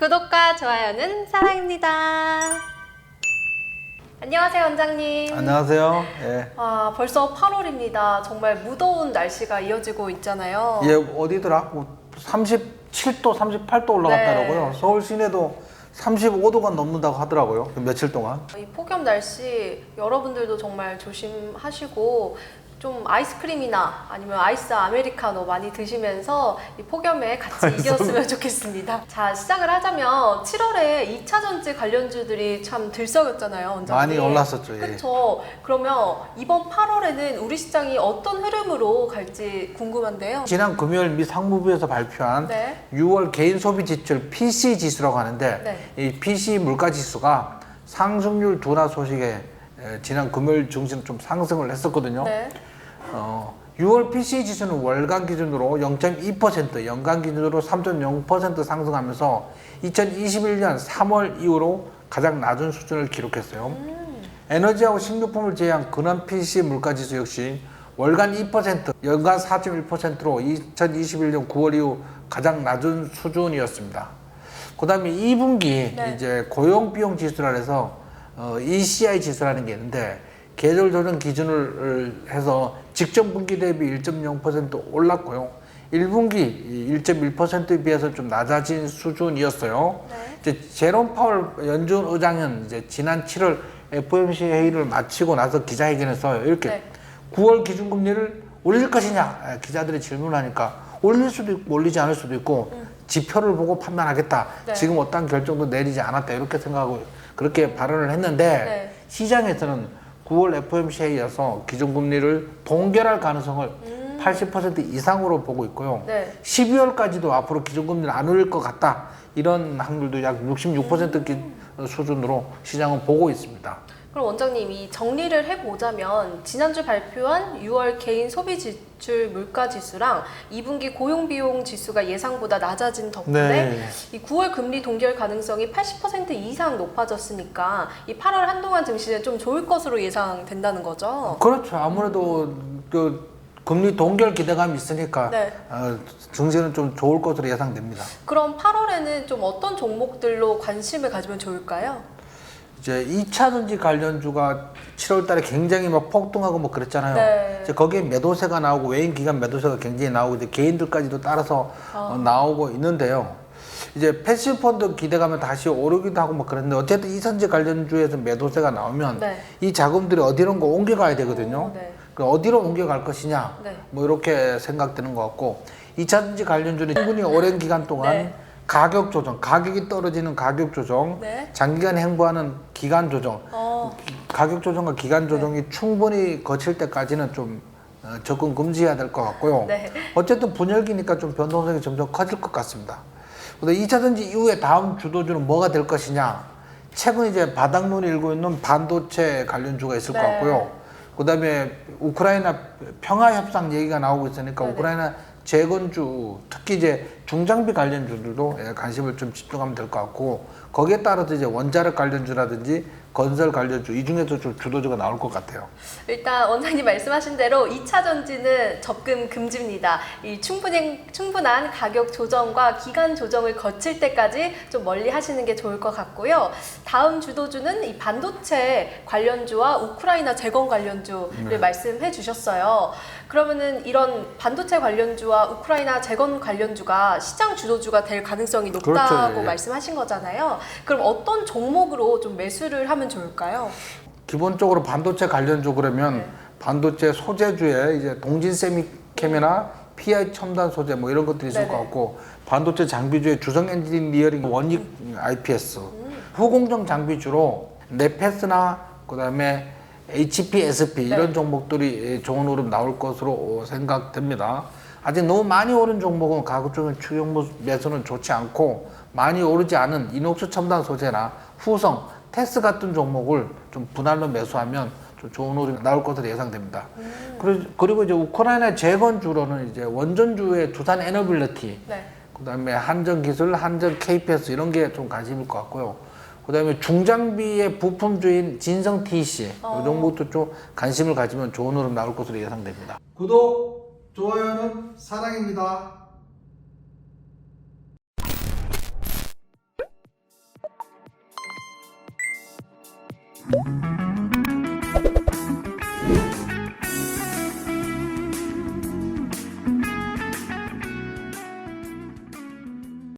구독과 좋아요는 사랑입니다. 안녕하세요, 원장님. 안녕하세요. 예. 벌써 8월입니다. 정말 무더운 날씨가 이어지고 있잖아요. 예, 어디더라? 37도, 38도 올라갔더라고요. 네. 서울 시내도 35도가 넘는다고 하더라고요. 며칠 동안. 이 폭염 날씨 여러분들도 정말 조심하시고 좀 아이스크림이나 아니면 아이스 아메리카노 많이 드시면서 이 폭염에 같이 이겼으면 좋겠습니다. 자, 시작을 하자면 7월에 2차 전지 관련주들이 참 들썩였잖아요, 원장님. 많이 올랐었죠. 예. 그렇죠. 그러면 이번 8월에는 우리 시장이 어떤 흐름으로 갈지 궁금한데요. 지난 금요일 미 상무부에서 발표한 네. 6월 개인 소비 지출 PC 지수라고 하는데 네. 이 PC 물가 지수가 상승률 둔화 소식에 지난 금요일 중심 좀 상승을 했었거든요. 네. 6월 PC 지수는 월간 기준으로 0.2%, 연간 기준으로 3.0% 상승하면서 2021년 3월 이후로 가장 낮은 수준을 기록했어요. 에너지하고 식료품을 제외한 근원 PC 물가 지수 역시 월간 2%, 연간 4.1%로 2021년 9월 이후 가장 낮은 수준이었습니다. 그 다음에 2분기 네. 이제 고용 비용 지수라 해서 ECI 지수라는 게 있는데 계절 조정 기준을 해서 직전 분기 대비 1.0% 올랐고요. 1분기 1.1%에 비해서 좀 낮아진 수준이었어요. 네. 이제 제롬 파월 연준 의장은 이제 지난 7월 FOMC 회의를 마치고 나서 기자회견에서 이렇게 네. 9월 기준금리를 올릴 것이냐 기자들이 질문하니까 올릴 수도 있고 올리지 않을 수도 있고 지표를 보고 판단하겠다. 네. 지금 어떠한 결정도 내리지 않았다 이렇게 생각하고 그렇게 발언을 했는데 네. 시장에서는 9월 FOMC 회의에서 기준금리를 동결할 가능성을 80% 이상으로 보고 있고요. 네. 12월까지도 앞으로 기준금리를 안 올릴 것 같다. 이런 확률도 약 66% 수준으로 시장은 보고 있습니다. 그럼 원장님, 이 정리를 해보자면 지난주 발표한 6월 개인 소비 지출 물가 지수랑 2분기 고용 비용 지수가 예상보다 낮아진 덕분에 네. 이 9월 금리 동결 가능성이 80% 이상 높아졌으니까 이 8월 한동안 증시는 좀 좋을 것으로 예상된다는 거죠. 그렇죠. 아무래도 그 금리 동결 기대감이 있으니까 네. 증시는 좀 좋을 것으로 예상됩니다. 그럼 8월에는 좀 어떤 종목들로 관심을 가지면 좋을까요? 이제 2차 전지 관련주가 7월 달에 굉장히 막 폭등하고 뭐 그랬잖아요. 네. 이제 거기에 매도세가 나오고 외인 기관 매도세가 굉장히 나오고 이제 개인들까지도 따라서 나오고 있는데요. 이제 패시브 펀드 기대감은 다시 오르기도 하고 뭐 그랬는데 어쨌든 2차 전지 관련주에서 매도세가 나오면 네. 이 자금들이 어디론가 옮겨가야 되거든요. 네. 그 어디로 옮겨갈 것이냐 네. 뭐 이렇게 생각되는 것 같고 2차 전지 관련주는 충분히 오랜 기간 동안 네. 가격 조정, 가격이 떨어지는 가격 조정, 네. 장기간 행보하는 기간 조정, 가격 조정과 기간 조정이 충분히 거칠 때까지는 좀 접근 금지해야 될 것 같고요. 네. 어쨌든 분열기니까 좀 변동성이 점점 커질 것 같습니다. 근데 2차 전지 이후에 다음 주도주는 뭐가 될 것이냐? 최근 이제 바닥론이 일고 있는 반도체 관련주가 있을 네. 것 같고요. 그다음에 우크라이나 평화 협상 얘기가 나오고 있으니까 네네. 우크라이나 재건주 특히 이제 중장비 관련주들도 관심을 좀 집중하면 될 것 같고 거기에 따라서 이제 원자력 관련주라든지 건설 관련주 이 중에서 좀 주도주가 나올 것 같아요. 일단 원장님 말씀하신 대로 2차 전지는 접근 금지입니다. 이 충분한 가격 조정과 기간 조정을 거칠 때까지 좀 멀리 하시는 게 좋을 것 같고요. 다음 주도주는 이 반도체 관련주와 우크라이나 재건 관련주를 말씀해 주셨어요. 그러면은 이런 반도체 관련주와 우크라이나 재건 관련주가 시장 주도주가 될 가능성이 높다고 그렇죠, 예. 말씀하신 거잖아요. 그럼 어떤 종목으로 좀 매수를 하면 좋을까요? 기본적으로 반도체 관련주 그러면 네. 반도체 소재주에 이제 동진 세미캠이나 PI 첨단 소재 뭐 이런 것들이 있을 네네. 것 같고 반도체 장비주에 주성 엔지니어링 원익 IPS 후공정 장비주로 네페스나 그다음에 HP, SP 이런 네. 종목들이 좋은 흐름 나올 것으로 생각됩니다. 아직 너무 많이 오른 종목은 가급적이면 추경 매수는 좋지 않고 많이 오르지 않은 이녹스 첨단 소재나 후성, 테스 같은 종목을 좀 분할로 매수하면 좀 좋은 흐름이 나올 것으로 예상됩니다. 그리고 이제 우크라이나 재건주로는 이제 원전주의 두산 에너빌리티, 네. 그다음에 한전기술, 한전 KPS 이런 게 좀 관심일 것 같고요. 그다음에 중장비의 부품주인 진성 TC 이 종목도 좀 관심을 가지면 좋은 흐름 나올 것으로 예상됩니다. 구독, 좋아요는 사랑입니다. 네.